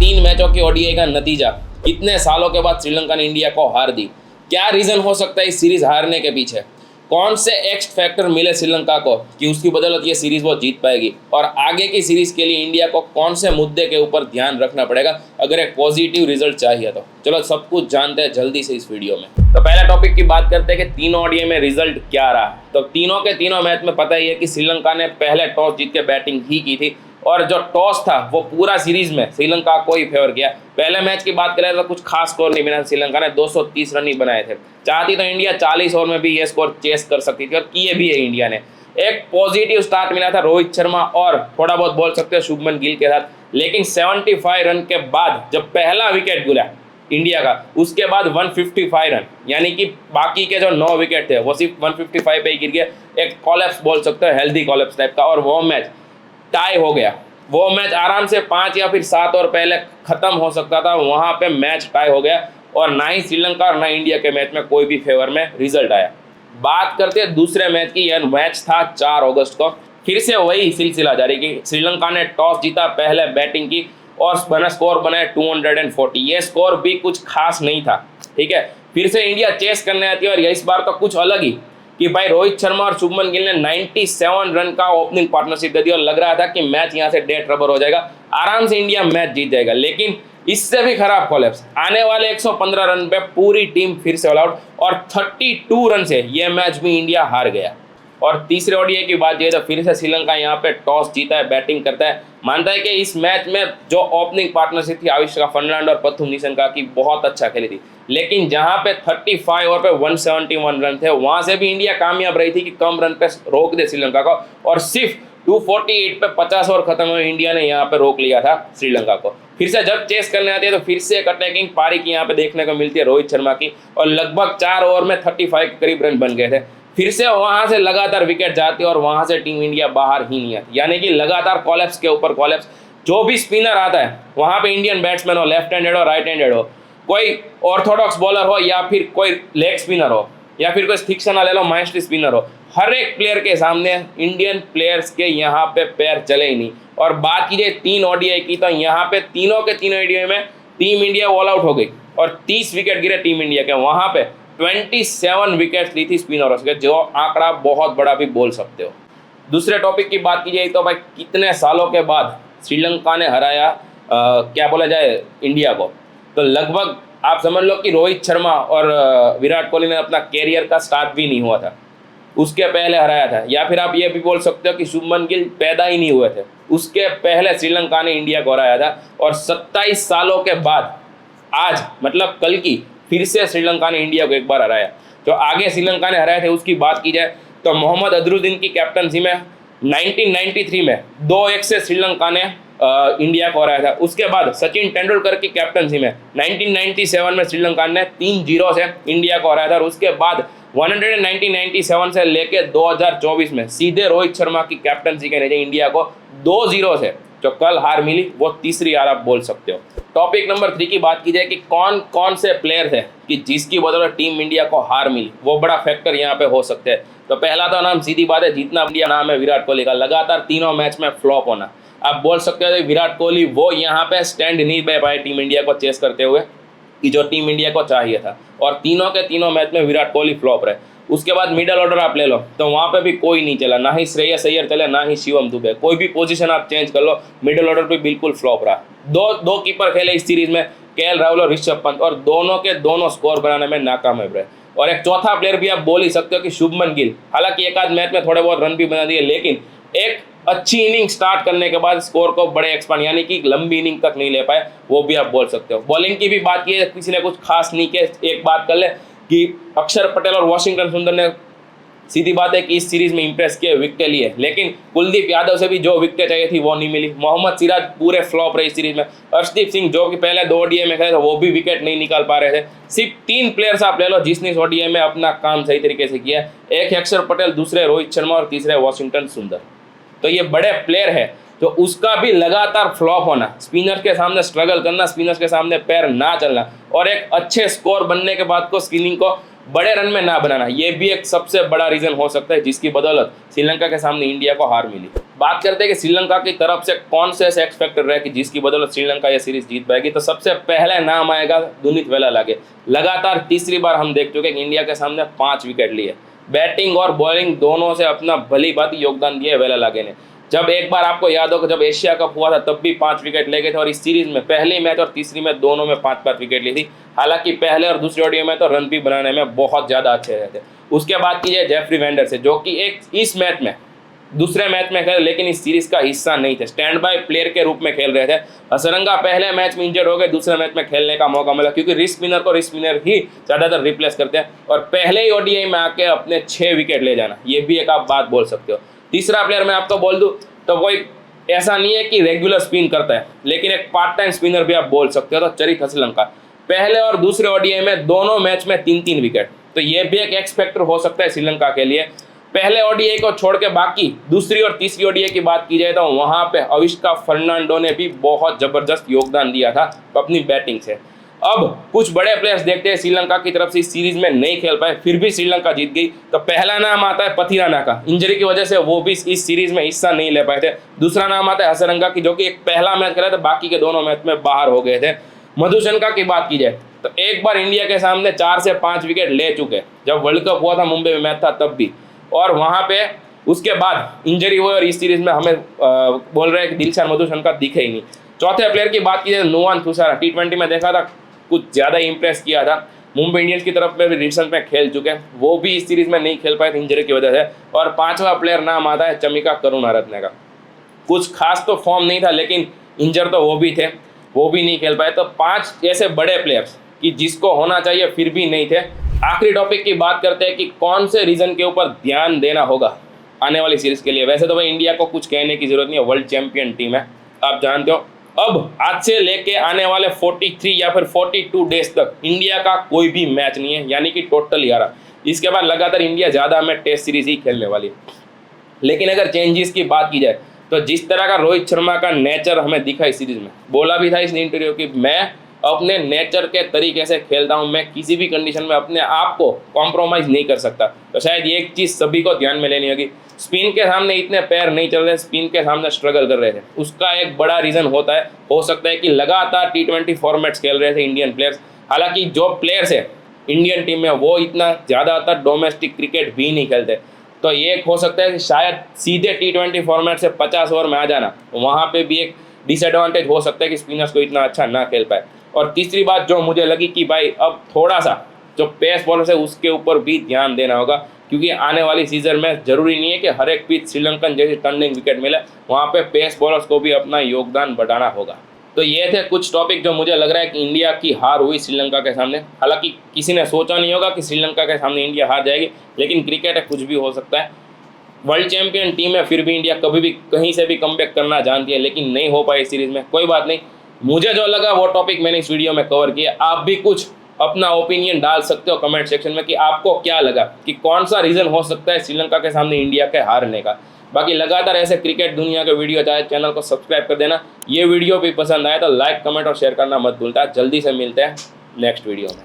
3 मैचों की ओडीआई का नतीजा, कितने सालों के बाद श्रीलंका ने इंडिया को हार दी, क्या रीज़न हो सकता है इस सीरीज़ हारने के पीछे, कौन से एक्स फैक्टर मिले श्रीलंका को कि उसकी बदौलत ये सीरीज़ वो जीत पाएगी, और आगे की सीरीज़ के लिए इंडिया को कौन से मुद्दे के ऊपर ध्यान रखना पड़ेगा अगर एक पॉजिटिव रिजल्ट चाहिए तो। चलो सब कुछ जानते हैं जल्दी से इस वीडियो में। तो पहला टॉपिक की बात करते हैं कि तीनों ओडीआई में रिजल्ट क्या रहा। तो तीनों के तीनों मैच में पता ही है कि श्रीलंका ने पहले टॉस जीत के बैटिंग ही की थी, और जो टॉस था वो पूरा सीरीज में श्रीलंका को ही फेवर किया। पहले मैच की बात करें तो कुछ खास स्कोर नहीं बना, श्रीलंका ने 230 रन ही बनाए थे। चाहती तो इंडिया 40 ओवर में भी ये स्कोर चेस कर सकती थी, और किए भी है इंडिया ने। एक पॉजिटिव स्टार्ट मिला था रोहित शर्मा और थोड़ा बहुत बोल सकते हो शुभमन गिल के साथ, लेकिन 75 रन के बाद जब पहला विकेट गिरा इंडिया का, उसके बाद 155 रन, यानी कि बाकी के जो 9 विकेट थे वो सिर्फ 155 पे ही गिर गए। एक कॉलेप्स बोल सकते हो, हेल्दी कॉलेप्स टाइप का, और वो मैच टाई हो गया। वो मैच आराम से 5 या फिर 7 ओवर पहले खत्म हो सकता था, वहां पे मैच टाई हो गया, और ना ही श्रीलंका और ना इंडिया के मैच में कोई भी फेवर में रिजल्ट आया। बात करते हैं दूसरे मैच की। यह मैच था 4 अगस्त को, फिर से वही सिलसिला जारी की। श्रीलंका ने टॉस जीता, पहले बैटिंग की और बना स्कोर बनाया 240। ये स्कोर भी कुछ खास नहीं था, ठीक है। फिर से इंडिया चेस करने आती है, और इस बार तो कुछ अलग ही कि भाई रोहित शर्मा और शुभमन गिल ने 97 रन का ओपनिंग पार्टनरशिप दे दी, और लग रहा था कि मैच यहां से डेड रबर हो जाएगा, आराम से इंडिया मैच जीत जाएगा। लेकिन इससे भी खराब कॉलेप्स, आने वाले 115 रन पे पूरी टीम फिर से ऑल आउट, और 32 रन से ये मैच भी इंडिया हार गया। और तीसरे ओडीआई की बात यह तो फिर से श्रीलंका यहाँ पे टॉस जीता है, बैटिंग करता है। मानता है कि इस मैच में जो ओपनिंग पार्टनरशिप थी आविष्का फर्नांडो और पथुम निशंका की, बहुत अच्छा खेली थी, लेकिन जहां पे 35 ओवर पे 171 रन थे, वहां से भी इंडिया कामयाब रही थी कि कम रन पे रोक दे श्रीलंका को, और सिर्फ 248 पे 50 ओवर खत्म हुए इंडिया ने यहाँ पे रोक लिया था श्रीलंका को। फिर से जब चेस करने आती है तो फिर से एक अटैकिंग पारी की यहाँ पे देखने को मिलती है रोहित शर्मा की, और लगभग 4 ओवर में 35 के करीब रन बन गए थे। फिर से वहां से लगातार विकेट जाती है, और वहां से टीम इंडिया बाहर ही नहीं आती, यानी कि लगातार कॉलेप्स के ऊपर कॉलेप्स। जो भी स्पिनर आता है वहां पे इंडियन बैट्समैन हो, लेफ्ट हैंडेड हो, राइट हैंडेड हो, कोई ऑर्थोडॉक्स बॉलर हो, या फिर कोई लेग स्पिनर हो, या फिर कोई तीक्ष्ण ले लो माइस्ट्री स्पिनर हो, हर एक प्लेयर के सामने इंडियन प्लेयर्स के यहाँ पे पैर चले ही नहीं। और बात कीजिए 3 ओडीआई की, तो यहाँ पे तीनों के तीनों ओडीआई में टीम इंडिया ऑल आउट हो गई, और 30 विकेट गिरे टीम इंडिया के। वहां पे 27 विकेट ली थी स्पिनर्स के, जो आंकड़ा बहुत बड़ा भी बोल सकते हो। दूसरे टॉपिक की बात कीजिए तो भाई कितने सालों के बाद श्रीलंका ने हराया क्या बोला जाए इंडिया को, तो लगभग आप समझ लो कि रोहित शर्मा और विराट कोहली ने अपना कैरियर का स्टार्ट भी नहीं हुआ था, उसके पहले हराया था। या फिर आप ये भी बोल सकते हो कि शुभमन गिल पैदा ही नहीं हुए थे, उसके पहले श्रीलंका ने इंडिया को हराया था। और 27 सालों के बाद आज मतलब कल की फिर से श्रीलंका ने इंडिया को एक बार हराया। जो आगे श्रीलंका ने हराए थे उसकी बात की जाए तो मोहम्मद अजहरुद्दीन की कैप्टनसी में 1993 में 2-1 से श्रीलंका ने इंडिया को हराया था। उसके बाद सचिन तेंदुलकर की कैप्टनसी में 1997 में श्रीलंका ने 3-0 से इंडिया को हराया था, और उसके बाद 1997 से लेके 2024 में सीधे रोहित शर्मा की कैप्टनसी के नीचे इंडिया को 2-0 से जो कल हार मिली, वो तीसरी हार आप बोल सकते हो। टॉपिक नंबर 3 की बात की जाए कि कौन कौन से प्लेयर थे कि जिसकी बदौलत टीम इंडिया को हार मिली, वो बड़ा फैक्टर यहाँ पे हो सकते हैं। तो पहला तो नाम सीधी बात है, जीतना इंडिया नाम है विराट कोहली का, लगातार तीनों मैच में फ्लॉप होना। आप बोल सकते हो विराट कोहली वो यहाँ पे स्टैंड नहीं दे पाए टीम इंडिया को चेस करते हुए कि जो टीम इंडिया को चाहिए था, और तीनों के तीनों मैच में विराट कोहली फ्लॉप रहे। उसके बाद मिडल ऑर्डर आप ले लो तो वहाँ पे भी कोई नहीं चला, ना ही श्रेयस अय्यर चले, ना ही शिवम दुबे, कोई भी पोजीशन आप चेंज कर लो, मिडल ऑर्डर पे बिल्कुल फ्लॉप रहा। दो कीपर खेले इस सीरीज में, केएल राहुल और ऋषभ पंत, और दोनों के दोनों स्कोर बनाने में नाकामयाब रहे। और एक चौथा प्लेयर भी आप बोल ही सकते हो कि शुभमन गिल, हालांकि एक आध मैच में थोड़े बहुत रन भी बना दिए, लेकिन एक अच्छी इनिंग स्टार्ट करने के बाद स्कोर को बड़े एक्सपांड यानी कि लंबी इनिंग तक नहीं ले पाए, वो भी आप बोल सकते हो। बॉलिंग की भी बात की है, किसी ने कुछ खास नहीं किया। एक बात कर ले कि अक्षर पटेल और वाशिंगटन सुंदर ने सीधी बात है कि इस सीरीज में इंप्रेस किए, विकेट लिए, लेकिन कुलदीप यादव से भी जो विकेट चाहिए थी वो नहीं मिली। मोहम्मद सिराज पूरे फ्लॉप रहे इस सीरीज में। अर्शदीप सिंह जो कि पहले 2 ओडीआई में खेले थे वो भी विकेट नहीं निकाल पा रहे थे। सिर्फ 3 प्लेयर्स आप ले लो जिसने इस ओडीआई में अपना काम सही तरीके से किया, एक अक्षर पटेल, दूसरे रोहित शर्मा और तीसरे वाशिंगटन सुंदर। तो ये बड़े प्लेयर है, तो उसका भी लगातार फ्लॉप होना, स्पिनर के सामने स्ट्रगल करना, स्पिनर्स के सामने पैर ना चलना, और एक अच्छे स्कोर बनने के बाद को स्पिनिंग को बड़े रन में ना बनाना, ये भी एक सबसे बड़ा रीजन हो सकता है जिसकी बदौलत श्रीलंका के सामने इंडिया को हार मिली। बात करते हैं कि श्रीलंका की तरफ से कौन से ऐसे एक्स फैक्टर रहे कि जिसकी बदौलत श्रीलंका ये सीरीज जीत पाएगी, तो सबसे पहले नाम आएगा दुनित वेलालागे। लगातार तीसरी बार हम देख चुके कि इंडिया के सामने 5 विकेट लिए। बैटिंग और बॉलिंग दोनों से अपना भली भांति योगदान दिया वेलालागे ने। जब एक बार आपको याद हो कि जब एशिया कप हुआ था तब भी 5 विकेट ले गए थे, और इस सीरीज में पहले मैच और तीसरी में दोनों में 5-5 विकेट ली थी। हालांकि पहले और दूसरे ओडीआई में तो रन भी बनाने में बहुत ज़्यादा अच्छे रहे थे। उसके बाद की जाए जेफरी वेंडर से, जो कि एक इस मैच में दूसरे मैच में खेले लेकिन इस सीरीज का हिस्सा नहीं थे, स्टैंड बाय प्लेयर के रूप में खेल रहे थे। हसरंगा पहले मैच में इंजर्ड हो गए, दूसरे मैच में खेलने का मौका मिला क्योंकि रिस्ट स्पिनर को रिस्ट स्पिनर ही ज़्यादातर रिप्लेस करते हैं, और पहले ही ओडीआई में आके अपने 6 विकेट ले जाना, ये भी एक आप बात बोल सकते हो। तीसरा प्लेयर मैं आपको बोल दूँ तो कोई ऐसा नहीं है कि रेगुलर स्पिन करता है, लेकिन एक पार्ट टाइम स्पिनर भी आप बोल सकते हो, तो चरित हसलंका पहले और दूसरे ओडीआई में दोनों मैच में 3-3 विकेट, तो ये भी एक एक्स फैक्टर हो सकता है श्रीलंका के लिए। पहले ओडीआई को छोड़ के बाकी दूसरी और तीसरी ओडीआई की बात की जाए तो वहां पे अविष्का फर्नांडो ने भी बहुत जबरदस्त योगदान दिया था अपनी बैटिंग से। अब कुछ बड़े प्लेयर्स देखते हैं श्रीलंका की तरफ से इस सीरीज में नहीं खेल पाए, फिर भी श्रीलंका जीत गई। तो पहला नाम आता है पथिराना का, इंजरी की वजह से वो भी इस सीरीज में हिस्सा नहीं ले पाए थे। दूसरा नाम आता है हसरंगा की, जो कि एक पहला मैच खेला था, बाकी के दोनों मैच में बाहर हो गए थे। मधुशंका की बात की जाए तो एक बार इंडिया के सामने 4 से 5 विकेट ले चुके, जब वर्ल्ड कप हुआ था मुंबई में मैच था तब भी, और वहां पे उसके बाद इंजरी हुई और इस सीरीज में हमें बोल रहे हैं कि दिलशान मधुशंका दिखे ही नहीं। चौथे प्लेयर की बात की जाए नुवान थुसारा, T20 में देखा था कुछ ज़्यादा इंप्रेस किया था, मुंबई इंडियंस की तरफ में भी रिसेंट में खेल चुके हैं, वो भी इस सीरीज में नहीं खेल पाए थे इंजरी की वजह से। और पांचवा प्लेयर नाम आता है चमिका करुणारत्ने का, कुछ खास तो फॉर्म नहीं था लेकिन इंजर तो वो भी थे, वो भी नहीं खेल पाए। तो 5 ऐसे बड़े प्लेयर्स कि जिसको होना चाहिए फिर भी नहीं थे। आखिरी टॉपिक की बात करते हैं कि कौन से रीजन के ऊपर ध्यान देना होगा आने वाली सीरीज के लिए। वैसे तो भाई इंडिया को कुछ कहने की जरूरत नहीं है, वर्ल्ड चैंपियन टीम है, आप जानते हो। अब आज से लेके आने वाले 43 या फिर 42 डेज तक इंडिया का कोई भी मैच नहीं है, यानी कि टोटल 11। इसके बाद लगातार इंडिया ज़्यादा में टेस्ट सीरीज ही खेलने वाली है। लेकिन अगर चेंजेस की बात की जाए तो जिस तरह का रोहित शर्मा का नेचर हमें दिखा इस सीरीज में, बोला भी था इस इंटरव्यू कि मैं अपने नेचर के तरीके से खेलता हूं, मैं किसी भी कंडीशन में अपने आप को कॉम्प्रोमाइज़ नहीं कर सकता। तो शायद ये एक चीज़ सभी को ध्यान में लेनी होगी। स्पिन के सामने इतने पैर नहीं चल रहे, स्पिन के सामने स्ट्रगल कर रहे थे, उसका एक बड़ा रीज़न होता है, हो सकता है कि लगातार T20 फॉर्मेट्स खेल रहे थे इंडियन प्लेयर्स। हालांकि जो प्लेयर्स है इंडियन टीम में वो इतना ज़्यादातर डोमेस्टिक क्रिकेट भी नहीं खेलते, तो ये एक हो सकता है कि शायद सीधे T20 फॉर्मेट से 50 ओवर में आ जाना, वहाँ पे भी एक डिसएडवांटेज हो सकता है कि स्पिनर्स को इतना अच्छा ना खेल पाए। और तीसरी बात जो मुझे लगी कि भाई अब थोड़ा सा जो पेस बॉलर्स है उसके ऊपर भी ध्यान देना होगा, क्योंकि आने वाली सीजन में ज़रूरी नहीं है कि हर एक पिच श्रीलंकन जैसी टर्निंग विकेट मिले, वहाँ पे पेस बॉलर्स को भी अपना योगदान बढ़ाना होगा। तो ये थे कुछ टॉपिक जो मुझे लग रहा है कि इंडिया की हार हुई श्रीलंका के सामने। हालांकि किसी ने सोचा नहीं होगा कि श्रीलंका के सामने इंडिया हार जाएगी, लेकिन क्रिकेट है, कुछ भी हो सकता है। वर्ल्ड चैंपियन टीम है, फिर भी इंडिया कभी भी कहीं से भी कमबैक करना जानती है, लेकिन नहीं हो पाई सीरीज में। कोई बात नहीं, मुझे जो लगा वो टॉपिक मैंने इस वीडियो में कवर किया। आप भी कुछ अपना ओपिनियन डाल सकते हो कमेंट सेक्शन में कि आपको क्या लगा कि कौन सा रीज़न हो सकता है श्रीलंका के सामने इंडिया के हारने का। बाकी लगातार ऐसे क्रिकेट दुनिया के वीडियो चाहे चैनल को सब्सक्राइब कर देना। ये वीडियो भी पसंद आए तो लाइक कमेंट और शेयर करना मत भूलता। जल्दी से मिलते हैं नेक्स्ट वीडियो में।